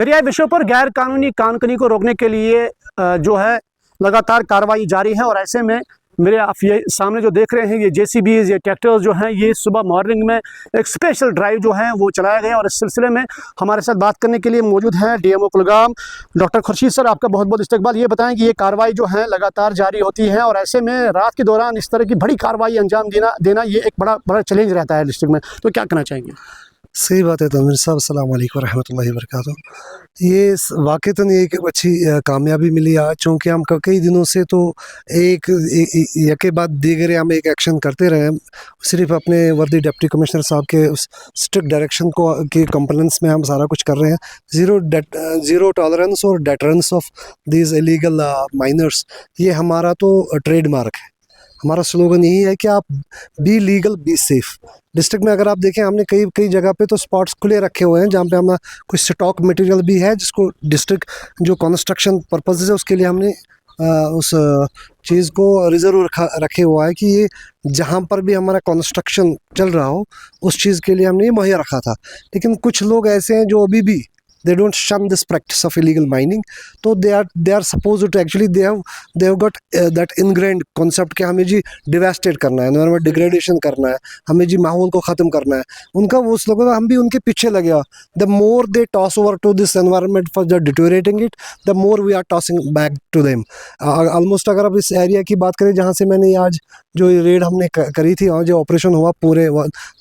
दरियाई विषयों पर गैर कानूनी कानूनी को रोकने के लिए जो है लगातार कार्रवाई जारी है। और ऐसे में मेरे आप ये सामने जो देख रहे हैं, ये जेसीबीज, ये ट्रैक्टर्स जो हैं, ये सुबह मॉर्निंग में एक स्पेशल ड्राइव जो है वो चलाया गया। और इस सिलसिले में हमारे साथ बात करने के लिए मौजूद हैं DMO Kulgam doctor Khurshid sir. आपका बहुत बहुत इस्तकबाल। ये बताएं कि ये कार्रवाई जो है लगातार जारी होती है और ऐसे में रात के दौरान इस तरह की बड़ी कार्रवाई अंजाम देना ये एक बड़ा चैलेंज रहता है डिस्ट्रिक्ट में, तो क्या कहना चाहेंगे? सही बात है तनवीर साहब, अस्सलाम वालेकुम रहमतुल्लाहि व बरकातुहू। ये वाक़तन एक अच्छी कामयाबी मिली आज, चूँकि हम कई दिनों से तो एक के बाद दीगर हम एक एक्शन करते रहे हैं। सिर्फ अपने वर्दी डिप्टी कमिश्नर साहब के उस स्ट्रिक्ट डायरेक्शन को के कंप्लेंट्स में हम सारा कुछ कर रहे हैं। ज़ीरो टॉलरेंस और deterrence of these illegal miners, ये हमारा तो ट्रेडमार्क है। हमारा स्लोगन यही है कि आप be legal be safe. District में अगर आप देखें, हमने कई जगह पे तो स्पॉट्स खुले रखे हुए हैं जहाँ पे हमारा कुछ स्टॉक मटेरियल भी है, जिसको डिस्ट्रिक्ट जो कंस्ट्रक्शन पर्पज़ है उसके लिए हमने उस चीज़ को रिज़र्व रखे हुआ है कि ये जहाँ पर भी हमारा कंस्ट्रक्शन चल रहा हो उस चीज़ के लिए हमने ये मुहैया रखा था। लेकिन कुछ लोग ऐसे हैं जो अभी भी they don't shun this practice of illegal mining, तो they are supposed to actually they have got that ingrained concept कि हमें जी devastate करना है, environment degradation करना है, हमें जी माहौल को ख़त्म करना है। उनका वो स्लोगन, हम भी उनके पीछे लगे। the more they toss over to this environment for deteriorating it, the more we are tossing back to them। almost अगर आप इस एरिया की बात करें जहाँ से मैंने आज जो रेड हमने करी थी और जो ऑपरेशन हुआ पूरे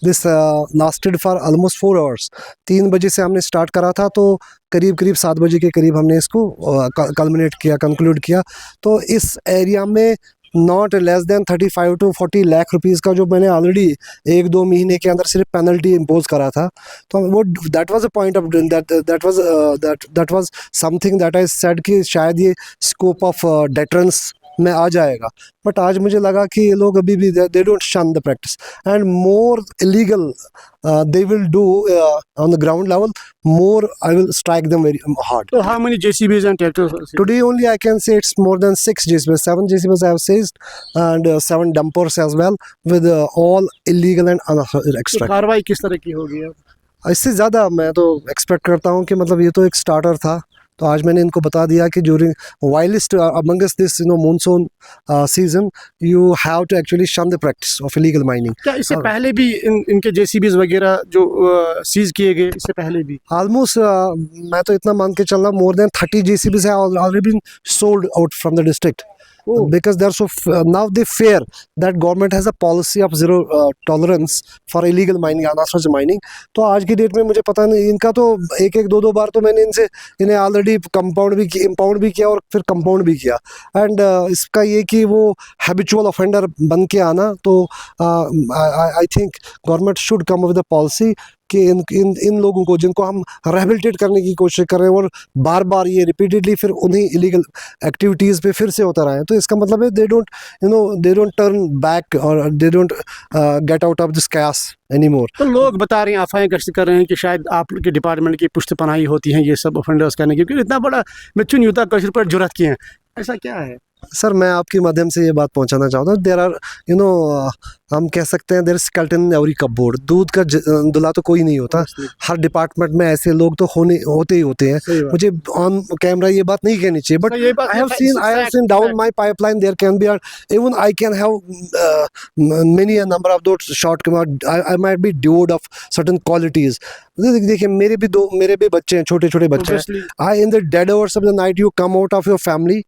this lasted for almost 4 hours. 3 बजे से हमने स्टार्ट करा था, तो करीब 7 बजे के करीब हमने इसको कंक्लूड किया। तो इस एरिया में not less than 35 to 40 lakh rupees का जो मैंने ऑलरेडी 1-2 महीने के अंदर सिर्फ पेनल्टी इम्पोज करा था, तो वो that was a point of that was something that I said कि शायद ये स्कोप ऑफ डेटरेंस में आ जाएगा। बट आज मुझे लगा कि ये लोग अभी भी दे डोंट शन the practice and more illegal they will do on the ground level, more I will strike them very hard. So how many JCBs and tractors? Today only I can say it's more than 6 JCBs, 7 JCBs I have seized and 7 dumpers as well with all illegal and unauthorized extract. कार्रवाई किस तरह की होगी अब? इससे ज़्यादा मैं तो एक्सपेक्ट करता हूँ कि मतलब ये तो एक स्टार्टर था, तो आज मैंने इनको बता दिया कि during whilst amongst this monsoon season you have to actually shun the practice of illegal mining. क्या इससे पहले भी इनके जेसीबीज वगैरह जो सीज किए गए, इससे पहले भी ऑलमोस्ट मैं तो इतना मान के चल रहा, मोर देन 30 जेसीबीज है already been sold out from the district. Because they are so now they fear that government has a policy of zero tolerance for illegal mining, unauthorized mining। तो आज की डेट में मुझे पता नहीं, इनका तो एक 2 बार तो मैंने इन्हें ऑलरेडी इम्पाउंड भी किया और फिर कंपाउंड भी किया। एंड इसका ये कि वो हैबिचुअल ऑफेंडर बन के आना, तो I think government should come up with the policy कि इन लोगों को जिनको हम रिहेबिलिटेट करने की कोशिश कर रहे हैं और बार बार ये रिपीटेडली फिर उन्हीं इलीगल एक्टिविटीज़ पे फिर से होता रहा है, तो इसका मतलब है दे डोंट टर्न बैक और they don't get out of this cash anymore. तो लोग बता रहे हैं, अफवाहें गश्त कर रहे हैं कि शायद आप के डिपार्टमेंट की पुष्ट पनाही होती हैं ये सब ऑफेंडर्स करने की, क्योंकि इतना बड़ा मिथुन यूता कश्र पर जुर्रत किए हैं, ऐसा क्या है? सर मैं आपके माध्यम से ये बात पहुंचाना चाहता हूँ, देयर आर हम कह सकते हैं there is skeleton in every cupboard. दूध का दुला तो कोई नहीं होता, हर डिपार्टमेंट में ऐसे लोग तो होते ही होते हैं। मुझे ऑन कैमरा ये बात नहीं कहनी चाहिए, but I have seen down my pipeline there can be even I can have many a number of those short I might be dude of certain qualities. देखिए मेरे भी बच्चे हैं, छोटे बच्चे हैं। I in the dead hours of the night you come out of your family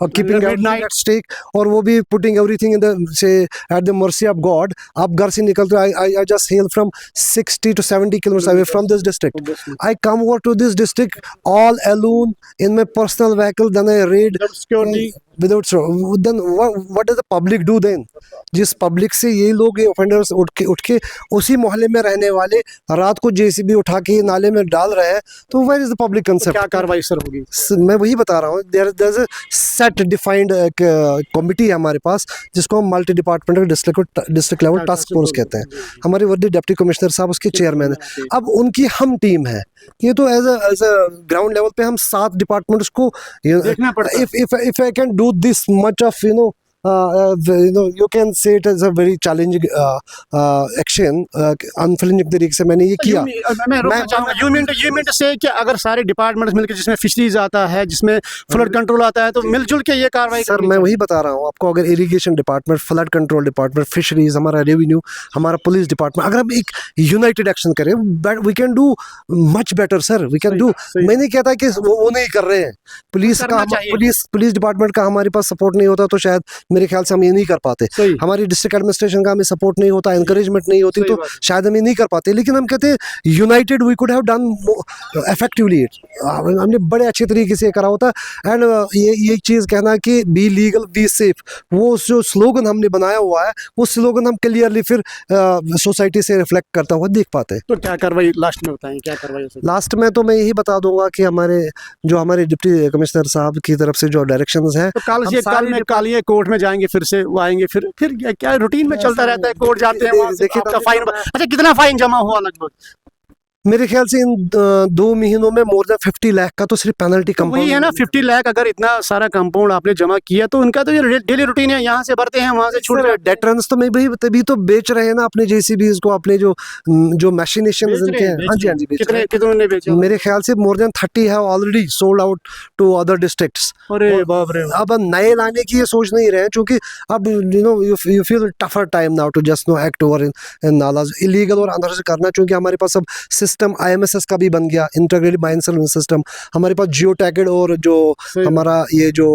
और keeping everything at stake, और वो भी putting everything in the sea at the mercy of God. आप घर से निकलते हो, I just hello from 60 to 70 kilometers away from this district। I come over to this district all alone in my personal vehicle, then I raid without then what does the public do then? जिस public से ये लोग ये offenders उठ के उसी मोहल्ले में रहने वाले रात को जेसीबी उठा के नाले में डाल रहे हैं, तो where is the public concept? क्या कार्रवाई सर होगी? मैं वही बता रहा हूँ, there is a set defined committee है हमारे पास, जिसको हम multi departmental district level task force कहते हैं। हमारे वर्दी डिप्टी कमिश्नर साहब उसके चेयरमैन है। अब उनकी हम टीम है, ये तो एज अ ग्राउंड लेवल पे हम 7 डिपार्टमेंट्स को, if I can do this much of you can say it as a very challenging action. अनफ्लिंजिंग तरीके से मैंने ये किया। मैं रोकना चाहूंगा, यू मीन टू से कि अगर सारे डिपार्टमेंट्स मिलकर, जिसमें फिशरीज आता है, जिसमें फ्लड कंट्रोल आता है, तो मिलजुल के ये कार्रवाई सर मैं वही बता रहा हूँ आपको, अगर irrigation department, flood control department, fisheries, हमारा रेवेन्यू, हमारा पुलिस डिपार्टमेंट, अगर हम एक यूनाइटेड एक्शन करें, we can do much better sir, we can do. मैंने कहता कि वो नहीं कर रहे हैं, पुलिस का, पुलिस डिपार्टमेंट का हमारे पास सपोर्ट नहीं होता तो शायद मेरे ख्याल से हम ये नहीं कर पाते। हमारी डिस्ट्रिक्ट एडमिनिस्ट्रेशन का हमें सपोर्ट नहीं होता, एनकरेजमेंट नहीं होती, तो शायद हम ये नहीं कर पाते। लेकिन हम कहते हैं united we could have done effectively it, हमने बड़े अच्छे तरीके से करा होता। एंड ये चीज़ कहना कि बी लीगल बी सेफ, वो जो स्लोगन हमने बनाया हुआ है, वो स्लोगन हम क्लियरली फिर सोसाइटी से रिफ्लेक्ट करता हुआ देख पाते हैं। तो क्या कार्रवाई लास्ट में बताएं, क्या कार्रवाई लास्ट में? तो मैं यही बता दूंगा कि हमारे डिप्टी कमिश्नर साहब की तरफ से जो डायरेक्शंस हैं, तो कल ये कोर्ट में जाएंगे, फिर से वो आएंगे, फिर क्या रूटीन में चलता रहता है, कोर्ट जाते हैं, वहाँ से आपका फाइन। अच्छा, कितना फाइन जमा हुआ लगभग? मेरे ख्याल से इन 2 महीनों में मोर देन 50 लाख का तो सिर्फ पेनल्टी तो वही है ना, 50 लाख अगर इतना सारा कंपाउंड आपने जमा किया तो उनका तो ये डेली रूटीन है, यहाँ से भरते हैं, वहाँ से छूट रहे। डेटर्न्स तो मैं भी तभी तो बेच रहे हैं ना अपने जेसीबीज को, अपने जो मशीनेशन इनके हैं। हाँ जी, हाँ जी, कितने ने बेचे? मेरे ख्याल से more than 30 have already sold out to other districts. अरे बाप रे। अब नए लाने की ये सोच नहीं रहे, क्योंकि अब you feel tougher time now to just no act over in नालाज इलीगल और अंदर से करना, क्योंकि हमारे पास अब सिस्टम IMSS का भी बन गया, इंटीग्रेटेड माइन सर्विलेंस सिस्टम। हमारे पास जियो टैगेड और जो हमारा ये जो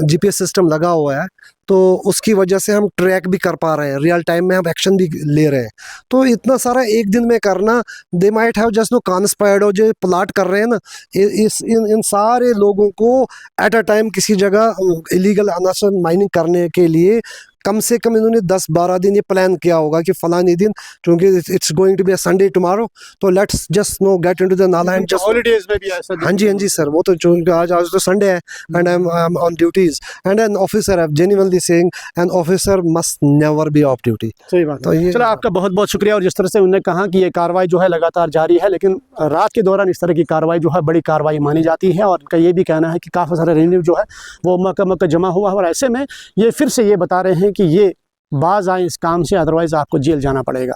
GPS सिस्टम लगा हुआ है, तो उसकी वजह से हम ट्रैक भी कर पा रहे हैं, रियल टाइम में हम एक्शन भी ले रहे हैं। तो इतना सारा एक दिन में करना, they might have just no conspired, और जो प्लाट कर रहे हैं ना, इन सारे लोगों को एट अ टाइम किसी जगह इलीगल अनसर माइनिंग करने के लिए कम से कम इन्होंने 10-12 दिन ये प्लान किया होगा कि फलानी दिन, क्योंकि it's going to be a Sunday tomorrow, तो let's just no get into the नाला एंड जस्ट हॉलीडेज में भी ऐसा। हाँ जी सर, वो तो चूंकि आज तो संडे है and I am on duties and an officer, I am genuinely saying an officer must never be of duty. सही बात। तो ये चलो, आपका बहुत बहुत शुक्रिया। और जिस तरह से उन्होंने कहा कि ये कार्रवाई जो है लगातार जारी है, लेकिन रात के दौरान इस तरह की कार्रवाई जो है बड़ी कार्रवाई मानी जाती है, और उनका ये भी कहना है कि काफ़ी सारा रेवेन्यू जो है वो मक्का जमा हुआ है, और ऐसे में ये फिर से ये बता रहे हैं कि ये बाज आए इस काम से, अदरवाइज आपको जेल जाना पड़ेगा।